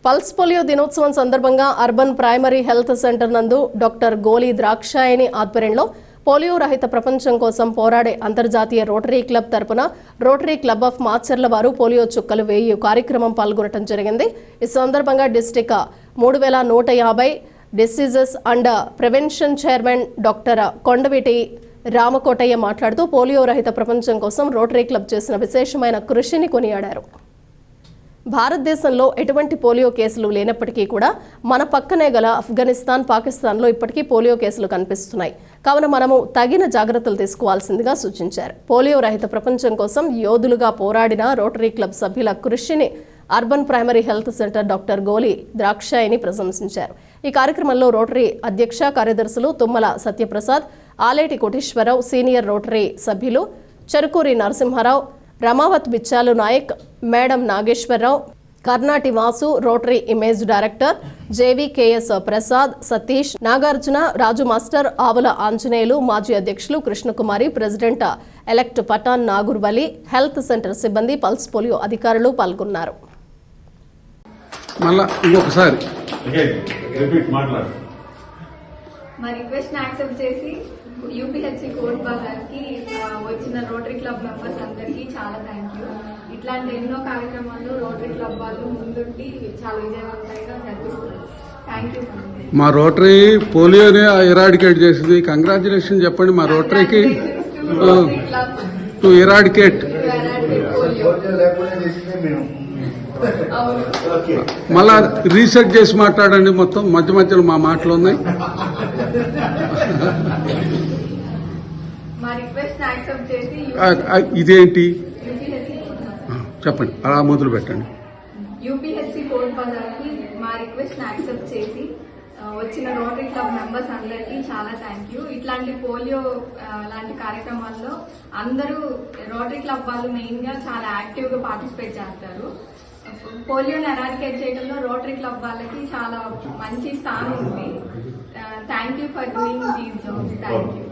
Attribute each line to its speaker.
Speaker 1: Pulse polio దినోత్సవం సందర్భంగా urban primary health centre నందు డాక్టర్ గోలి ద్రాక్షాయణి ఆధ్వర్యంలో పోలియో రహిత ప్రపంచం కోసం పోరాడే అంతర్జాతీయ రోటరీ క్లబ్ తరపున రోటరీ క్లబ్ ఆఫ్ మాచర్ల వారు పోలియో చుక్కలు వేయు కార్యక్రమం పాల్గొనడం జరిగింది. ఈ సందర్భంగా district 3150 diseases and prevention chairman doctor Kondaveeti Ramakotaiah మాట్లాడుతూ పోలియో రహిత ప్రపంచం కోసం రోటరీ క్లబ్ చేసిన విశేషమైన కృషిని కొనియాడారు. భారతదేశంలో ఎటువంటి పోలియో కేసులు లేనప్పటికీ కూడా మన పక్కనే గల ఆఫ్ఘనిస్తాన్, పాకిస్తాన్లో ఇప్పటికీ పోలియో కేసులు కనిపిస్తున్నాయి. కావున మనము తగిన జాగ్రత్తలు తీసుకోవాల్సిందిగా సూచించారు. పోలియో రహిత ప్రపంచం కోసం యోధులుగా పోరాడిన రోటరీ క్లబ్ సభ్యుల కృషిని urban primary health centre doctor Goli Drakshayani ప్రశంసించారు. ఈ కార్యక్రమంలో రోటరీ అధ్యక్ష కార్యదర్శులు తుమ్మల సత్యప్రసాద్, ఆలేటి కోటేశ్వరరావు, సీనియర్ రోటరీ సభ్యులు Cherukuri Narasimharao, Ramavath Bichchalu Naik, Medam Nageswararao, Karnati Vasu, rotary image director JVKS Prasad, Satish, Nagarjuna, Raju master, Avula Anjaneyulu, మాజీ అధ్యక్షులు Krishnakumari, president elect Pathan Nagoorvali, health centre సిబ్బంది, పల్స్ పోలియో అధికారులు పాల్గొన్నారు.
Speaker 2: మా రిక్వెస్ట్ యాక్సెప్ట్ చేసి యూపీహెచ్సి కోర్ట్ బజార్కి వచ్చిన రోటరీ క్లబ్ మెంబర్స్ అందరికీ చాలా థ్యాంక్ యూ. ఇట్లాంటి ఎన్నో కార్యక్రమాలు రోటరీ క్లబ్ వాళ్ళు ముందుండి చాలా విజయవంతంగా జరిపిస్తున్నారు. Thank you.
Speaker 3: మా రోటరీ పోలియోని ఎరాడికేట్ చేసింది. కంగ్రాచులేషన్ చెప్పండి మా రోటరీకి. టు ఎరాడికేట్ మళ్ళా రీసెట్ చేసి మాట్లాడండి. మొత్తం మధ్య మధ్యలో మా మాటలు ఉన్నాయి. ఇదేంటి చెప్పండి, అలా మొదలు పెట్టండి.
Speaker 2: యూపీహెచ్సి కోర్ట్ బజార్కి మా రిక్వెస్ట్ యాక్సెప్ట్ చేసి వచ్చిన రోటరీ క్లబ్ మెంబర్స్ అందరికీ చాలా థ్యాంక్ యూ. ఇట్లాంటి పోలియో లాంటి కార్యక్రమాల్లో అందరూ రోటరీ క్లబ్ వాళ్ళు మెయిన్ గా చాలా యాక్టివ్ గా పార్టిసిపేట్ చేస్తారు. పోలియోని ఎరాడికేట్ చేయడంలో రోటరీ క్లబ్ వాళ్ళకి చాలా మంచి స్థానం ఉంది. Thank you for doing these jobs. Thank you.